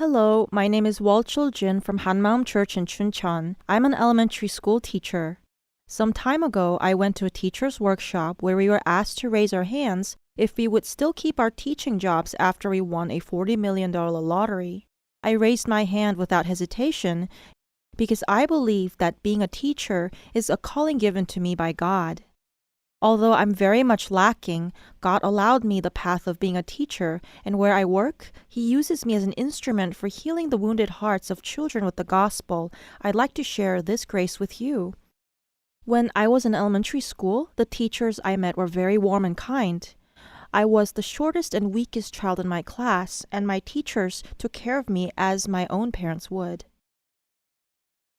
Hello, my name is Walchul Jin from Hanmaum Church in Chuncheon. I'm an elementary school teacher. Some time ago, I went to a teacher's workshop where we were asked to raise our hands if we would still keep our teaching jobs after we won a $40 million lottery. I raised my hand without hesitation because I believe that being a teacher is a calling given to me by God. Although I'm very much lacking, God allowed me the path of being a teacher, and where I work, He uses me as an instrument for healing the wounded hearts of children with the gospel. I'd like to share this grace with you. When I was in elementary school, the teachers I met were very warm and kind. I was the shortest and weakest child in my class, and my teachers took care of me as my own parents would.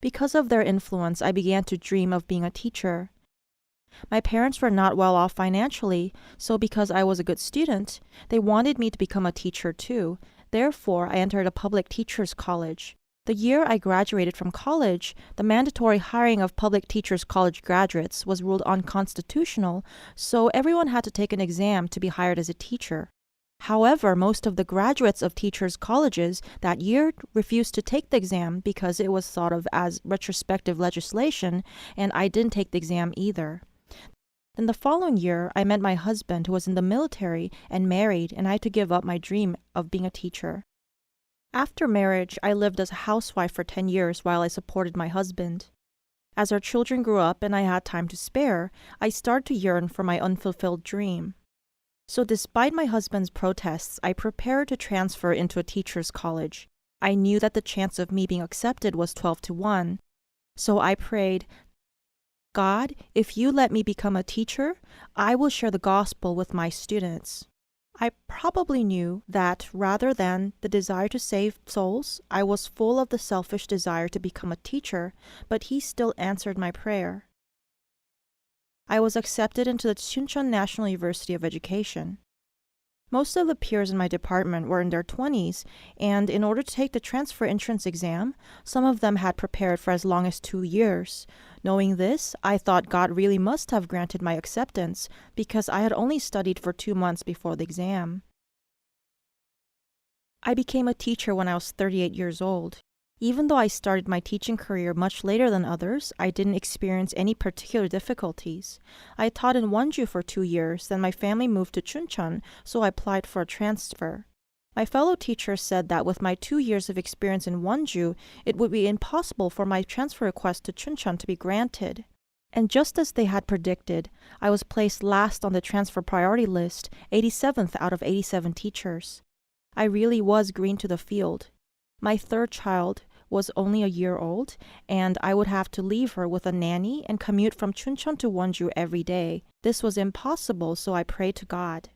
Because of their influence, I began to dream of being a teacher. My parents were not well off financially, so because I was a good student, they wanted me to become a teacher too. Therefore, I entered a public teachers college. The year I graduated from college, the mandatory hiring of public teachers college graduates was ruled unconstitutional, so everyone had to take an exam to be hired as a teacher. However, most of the graduates of teachers' colleges that year refused to take the exam because it was thought of as retrospective legislation, and I didn't take the exam either. Then the following year, I met my husband who was in the military and married, and I had to give up my dream of being a teacher. After marriage, I lived as a housewife for 10 years while I supported my husband. As our children grew up and I had time to spare, I started to yearn for my unfulfilled dream. So despite my husband's protests, I prepared to transfer into a teacher's college. I knew that the chance of me being accepted was 12 to 1. So I prayed, God, if you let me become a teacher, I will share the gospel with my students. I probably knew that rather than the desire to save souls, I was full of the selfish desire to become a teacher, but He still answered my prayer. I was accepted into the Chuncheon National University of Education. Most of the peers in my department were in their 20s, and in order to take the transfer entrance exam, some of them had prepared for as long as 2 years. Knowing this, I thought God really must have granted my acceptance because I had only studied for 2 months before the exam. I became a teacher when I was 38 years old. Even though I started my teaching career much later than others, I didn't experience any particular difficulties. I taught in Wonju for 2 years, then my family moved to Chuncheon, so I applied for a transfer. My fellow teachers said that with my 2 years of experience in Wonju, it would be impossible for my transfer request to Chuncheon to be granted. And just as they had predicted, I was placed last on the transfer priority list, 87th out of 87 teachers. I really was green to the field. My third child was only a year old, and I would have to leave her with a nanny and commute from Chuncheon to Wonju every day. This was impossible, so I prayed to God.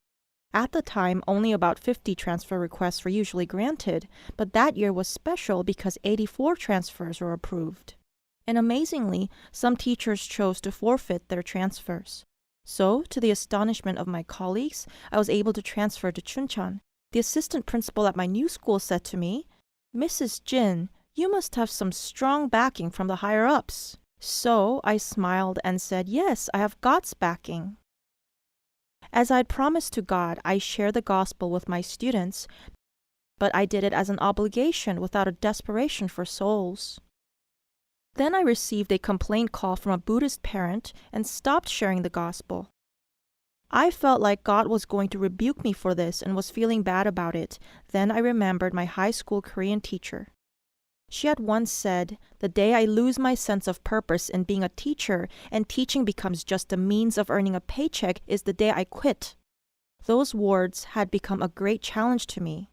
At the time, only about 50 transfer requests were usually granted, but that year was special because 84 transfers were approved. And amazingly, some teachers chose to forfeit their transfers. So, to the astonishment of my colleagues, I was able to transfer to Chuncheon. The assistant principal at my new school said to me, "Mrs. Jin, you must have some strong backing from the higher-ups." So I smiled and said, "Yes, I have God's backing." As I had promised to God, I shared the gospel with my students, but I did it as an obligation without a desperation for souls. Then I received a complaint call from a Buddhist parent and stopped sharing the gospel. I felt like God was going to rebuke me for this and was feeling bad about it. Then I remembered my high school Korean teacher. She had once said, "The day I lose my sense of purpose in being a teacher and teaching becomes just a means of earning a paycheck is the day I quit." Those words had become a great challenge to me.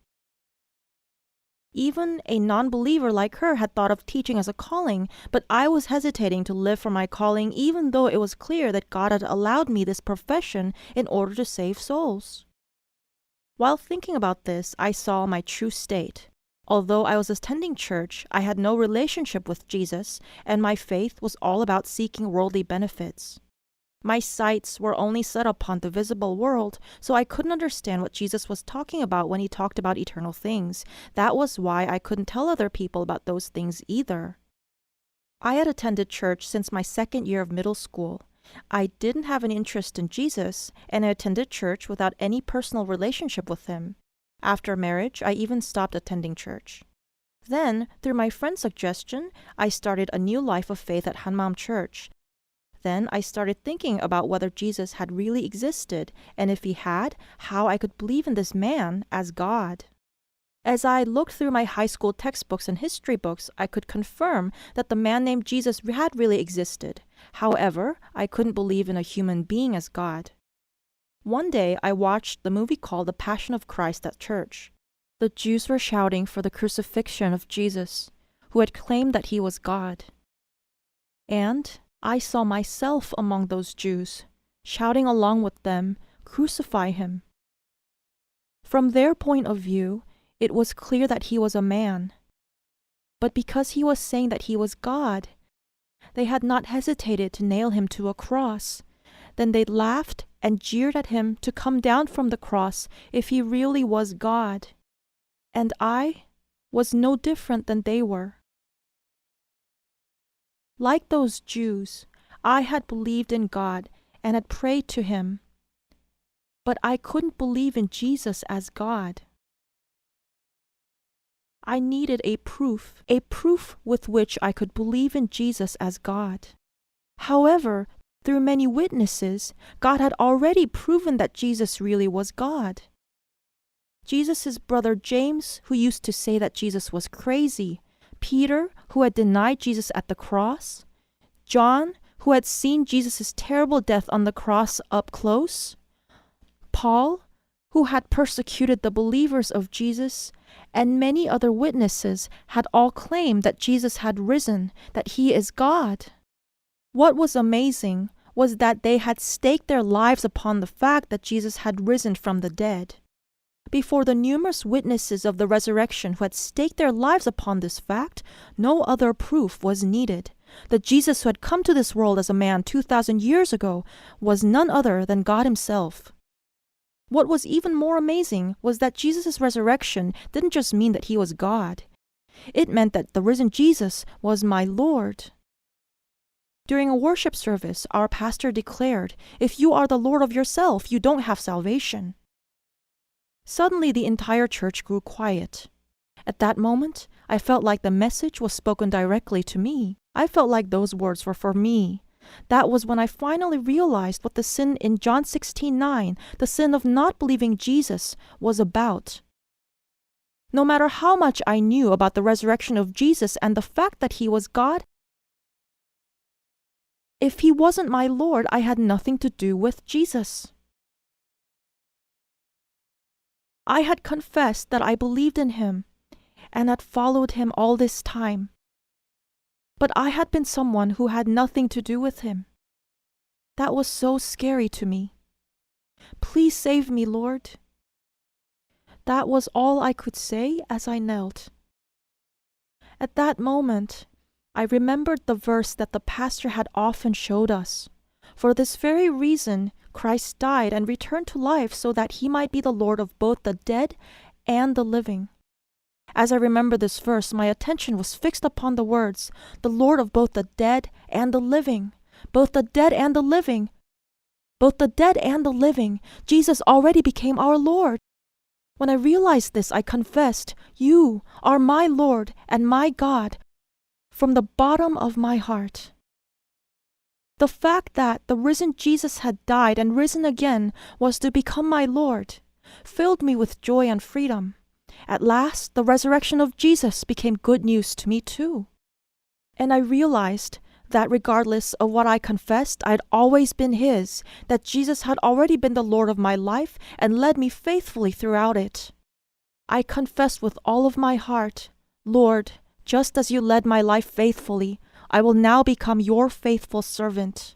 Even a non-believer like her had thought of teaching as a calling, but I was hesitating to live for my calling even though it was clear that God had allowed me this profession in order to save souls. While thinking about this, I saw my true state. Although I was attending church, I had no relationship with Jesus, and my faith was all about seeking worldly benefits. My sights were only set upon the visible world, so I couldn't understand what Jesus was talking about when He talked about eternal things. That was why I couldn't tell other people about those things either. I had attended church since my second year of middle school. I didn't have an interest in Jesus, and I attended church without any personal relationship with Him. After marriage, I even stopped attending church. Then, through my friend's suggestion, I started a new life of faith at Hanmaum Church. Then I started thinking about whether Jesus had really existed, and if he had, how I could believe in this man as God. As I looked through my high school textbooks and history books, I could confirm that the man named Jesus had really existed. However, I couldn't believe in a human being as God. One day, I watched the movie called The Passion of Christ at church. The Jews were shouting for the crucifixion of Jesus, who had claimed that he was God. And I saw myself among those Jews, shouting along with them, "Crucify him." From their point of view, it was clear that he was a man. But because he was saying that he was God, they had not hesitated to nail him to a cross. Then they laughed and jeered at him to come down from the cross if he really was God. And I was no different than they were. Like those Jews, I had believed in God and had prayed to him. But I couldn't believe in Jesus as God. I needed a proof with which I could believe in Jesus as God. However, through many witnesses, God had already proven that Jesus really was God. Jesus' brother James, who used to say that Jesus was crazy, Peter, who had denied Jesus at the cross, John, who had seen Jesus' terrible death on the cross up close, Paul, who had persecuted the believers of Jesus, and many other witnesses had all claimed that Jesus had risen, that he is God. What was amazing was that they had staked their lives upon the fact that Jesus had risen from the dead. Before the numerous witnesses of the resurrection who had staked their lives upon this fact, no other proof was needed. The Jesus who had come to this world as a man 2,000 years ago was none other than God himself. What was even more amazing was that Jesus' resurrection didn't just mean that he was God. It meant that the risen Jesus was my Lord. During a worship service, our pastor declared, "If you are the Lord of yourself, you don't have salvation." Suddenly, the entire church grew quiet. At that moment, I felt like the message was spoken directly to me. I felt like those words were for me. That was when I finally realized what the sin in John 16:9, the sin of not believing Jesus, was about. No matter how much I knew about the resurrection of Jesus and the fact that he was God, if he wasn't my Lord, I had nothing to do with Jesus. I had confessed that I believed in him and had followed him all this time. But I had been someone who had nothing to do with him. That was so scary to me. "Please save me, Lord." That was all I could say as I knelt. At that moment, I remembered the verse that the pastor had often showed us. For this very reason, Christ died and returned to life so that he might be the Lord of both the dead and the living. As I remember this verse, my attention was fixed upon the words, "the Lord of both the dead and the living." Both the dead and the living. Both the dead and the living. Jesus already became our Lord. When I realized this, I confessed, "You are my Lord and my God," from the bottom of my heart. The fact that the risen Jesus had died and risen again was to become my Lord filled me with joy and freedom. At last, the resurrection of Jesus became good news to me too. And I realized that regardless of what I confessed, I'd always been his, that Jesus had already been the Lord of my life and led me faithfully throughout it. I confessed with all of my heart, "Lord, just as you led my life faithfully, I will now become your faithful servant."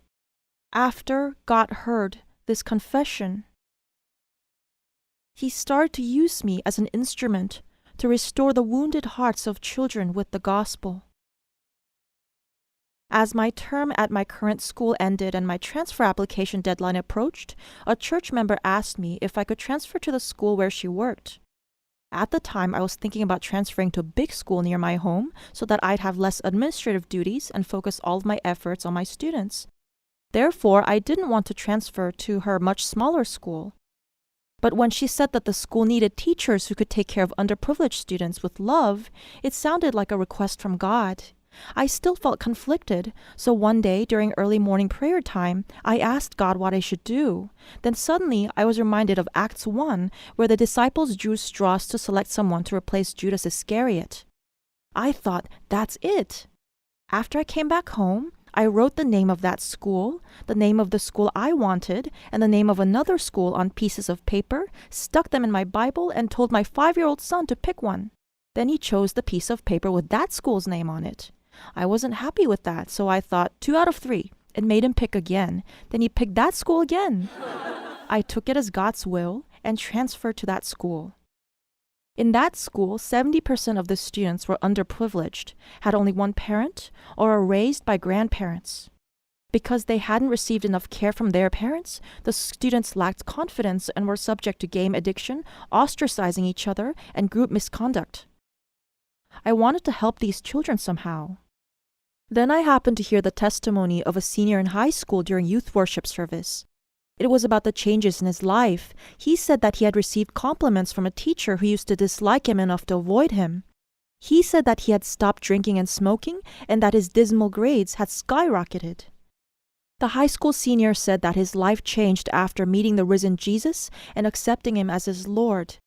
After God heard this confession, he started to use me as an instrument to restore the wounded hearts of children with the gospel. As my term at my current school ended and my transfer application deadline approached, a church member asked me if I could transfer to the school where she worked. At the time, I was thinking about transferring to a big school near my home so that I'd have less administrative duties and focus all of my efforts on my students. Therefore, I didn't want to transfer to her much smaller school. But when she said that the school needed teachers who could take care of underprivileged students with love, it sounded like a request from God. I still felt conflicted, so one day during early morning prayer time, I asked God what I should do. Then suddenly I was reminded of Acts 1, where the disciples drew straws to select someone to replace Judas Iscariot. I thought, that's it. After I came back home, I wrote the name of that school, the name of the school I wanted, and the name of another school on pieces of paper, stuck them in my Bible, and told my 5-year-old son to pick one. Then he chose the piece of paper with that school's name on it. I wasn't happy with that, so I thought 2 out of 3 and made him pick again. Then he picked that school again. I took it as God's will and transferred to that school. In that school, 70% of the students were underprivileged, had only one parent, or are raised by grandparents. Because they hadn't received enough care from their parents, the students lacked confidence and were subject to game addiction, ostracizing each other, and group misconduct. I wanted to help these children somehow. Then I happened to hear the testimony of a senior in high school during youth worship service. It was about the changes in his life. He said that he had received compliments from a teacher who used to dislike him enough to avoid him. He said that he had stopped drinking and smoking and that his dismal grades had skyrocketed. The high school senior said that his life changed after meeting the risen Jesus and accepting him as his Lord.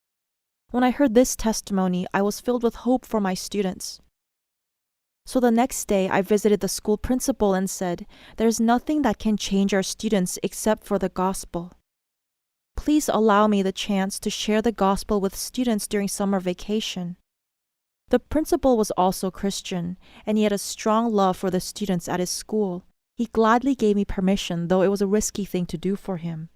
When I heard this testimony, I was filled with hope for my students. So the next day, I visited the school principal and said, "There's nothing that can change our students except for the gospel. Please allow me the chance to share the gospel with students during summer vacation." The principal was also Christian, and he had a strong love for the students at his school. He gladly gave me permission, though it was a risky thing to do for him.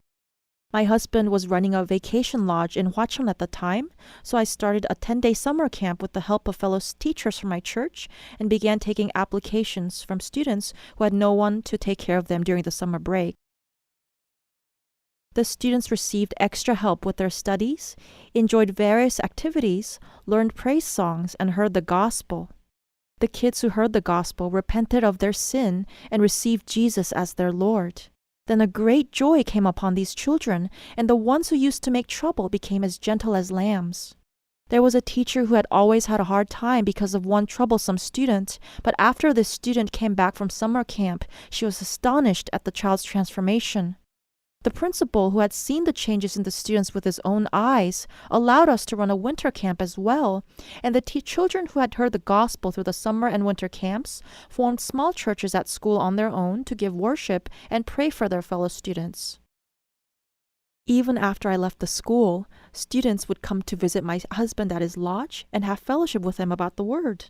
My husband was running a vacation lodge in Hwacheon at the time, so I started a 10-day summer camp with the help of fellow teachers from my church and began taking applications from students who had no one to take care of them during the summer break. The students received extra help with their studies, enjoyed various activities, learned praise songs, and heard the gospel. The kids who heard the gospel repented of their sin and received Jesus as their Lord. Then a great joy came upon these children, and the ones who used to make trouble became as gentle as lambs. There was a teacher who had always had a hard time because of one troublesome student, but after this student came back from summer camp, she was astonished at the child's transformation. The principal, who had seen the changes in the students with his own eyes, allowed us to run a winter camp as well, and the children who had heard the gospel through the summer and winter camps formed small churches at school on their own to give worship and pray for their fellow students. Even after I left the school, students would come to visit my husband at his lodge and have fellowship with him about the Word.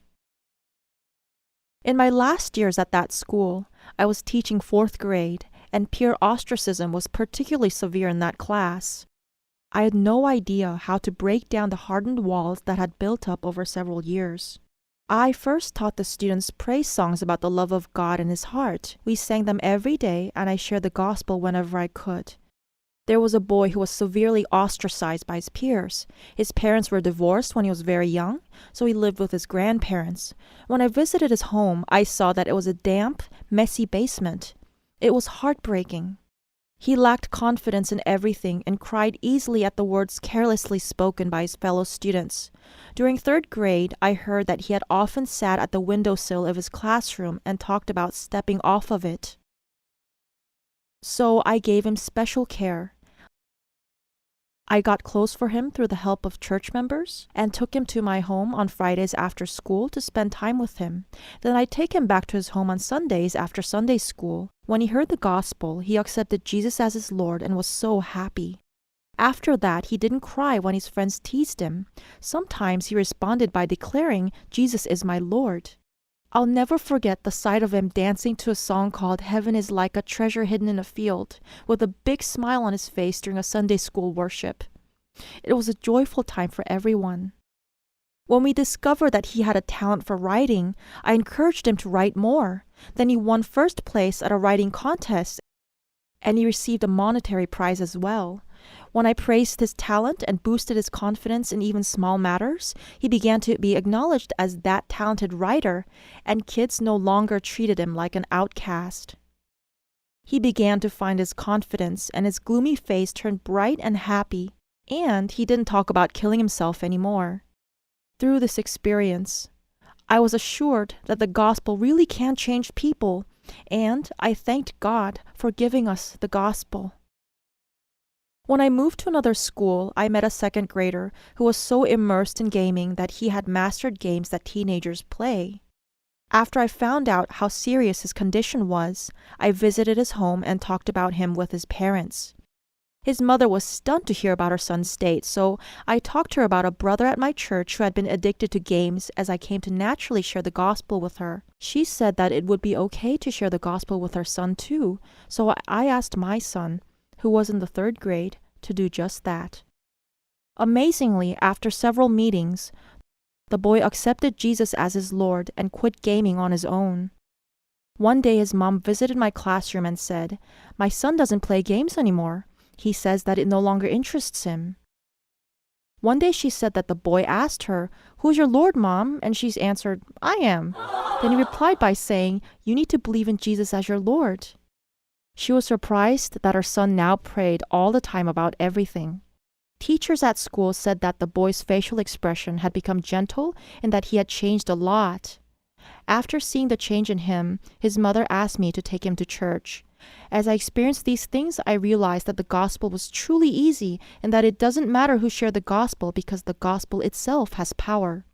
In my last years at that school, I was teaching 4th grade, and peer ostracism was particularly severe in that class. I had no idea how to break down the hardened walls that had built up over several years. I first taught the students praise songs about the love of God in His heart. We sang them every day, and I shared the gospel whenever I could. There was a boy who was severely ostracized by his peers. His parents were divorced when he was very young, so he lived with his grandparents. When I visited his home, I saw that it was a damp, messy basement. It was heartbreaking. He lacked confidence in everything and cried easily at the words carelessly spoken by his fellow students. During 3rd grade, I heard that he had often sat at the windowsill of his classroom and talked about stepping off of it. So I gave him special care. I got close for him through the help of church members and took him to my home on Fridays after school to spend time with him. Then I'd take him back to his home on Sundays after Sunday school. When he heard the gospel, he accepted Jesus as his Lord and was so happy. After that, he didn't cry when his friends teased him. Sometimes he responded by declaring, "Jesus is my Lord." I'll never forget the sight of him dancing to a song called "Heaven is Like a Treasure Hidden in a Field" with a big smile on his face during a Sunday school worship. It was a joyful time for everyone. When we discovered that he had a talent for writing, I encouraged him to write more. Then he won 1st place at a writing contest, and he received a monetary prize as well. When I praised his talent and boosted his confidence in even small matters, he began to be acknowledged as that talented writer, and kids no longer treated him like an outcast. He began to find his confidence, and his gloomy face turned bright and happy. And he didn't talk about killing himself anymore. Through this experience, I was assured that the gospel really can change people, and I thanked God for giving us the gospel. When I moved to another school, I met a second grader who was so immersed in gaming that he had mastered games that teenagers play. After I found out how serious his condition was, I visited his home and talked about him with his parents. His mother was stunned to hear about her son's state, so I talked to her about a brother at my church who had been addicted to games as I came to naturally share the gospel with her. She said that it would be okay to share the gospel with her son too, so I asked my son, who was in the 3rd grade, to do just that. Amazingly, after several meetings, the boy accepted Jesus as his Lord and quit gaming on his own. One day his mom visited my classroom and said, "My son doesn't play games anymore. He says that it no longer interests him." One day she said that the boy asked her, "Who's your Lord, Mom?" And she's answered, "I am." Then he replied by saying, "You need to believe in Jesus as your Lord." She was surprised that her son now prayed all the time about everything. Teachers at school said that the boy's facial expression had become gentle and that he had changed a lot. After seeing the change in him, his mother asked me to take him to church. As I experienced these things, I realized that the gospel was truly easy and that it doesn't matter who shared the gospel because the gospel itself has power.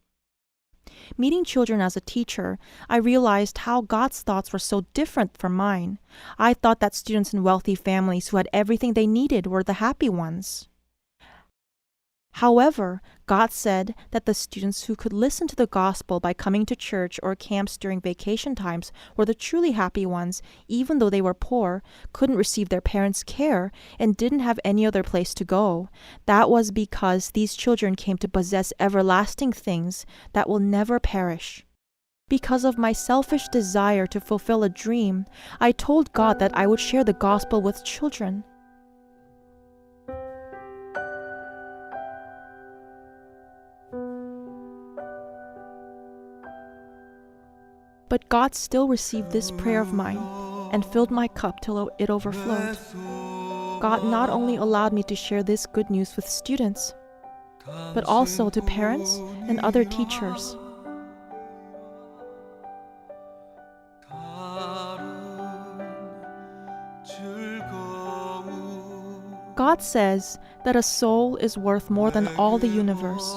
Meeting children as a teacher, I realized how God's thoughts were so different from mine. I thought that students in wealthy families who had everything they needed were the happy ones. However, God said that the students who could listen to the gospel by coming to church or camps during vacation times were the truly happy ones, even though they were poor, couldn't receive their parents' care, and didn't have any other place to go. That was because these children came to possess everlasting things that will never perish. Because of my selfish desire to fulfill a dream, I told God that I would share the gospel with children. But God still received this prayer of mine and filled my cup till it overflowed. God not only allowed me to share this good news with students, but also to parents and other teachers. God says that a soul is worth more than all the universe.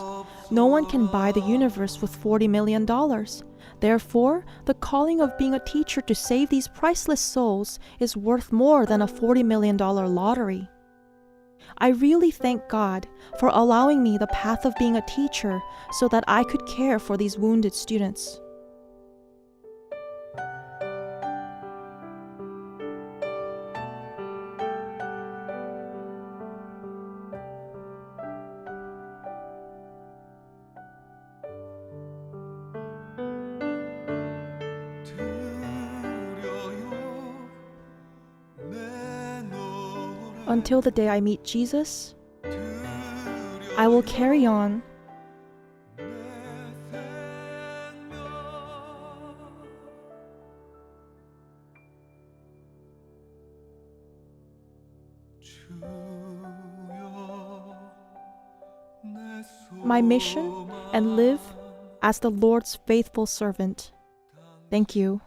No one can buy the universe with $40 million. Therefore, the calling of being a teacher to save these priceless souls is worth more than a $40 million lottery. I really thank God for allowing me the path of being a teacher so that I could care for these wounded students. Until the day I meet Jesus, I will carry on my mission and live as the Lord's faithful servant. Thank you.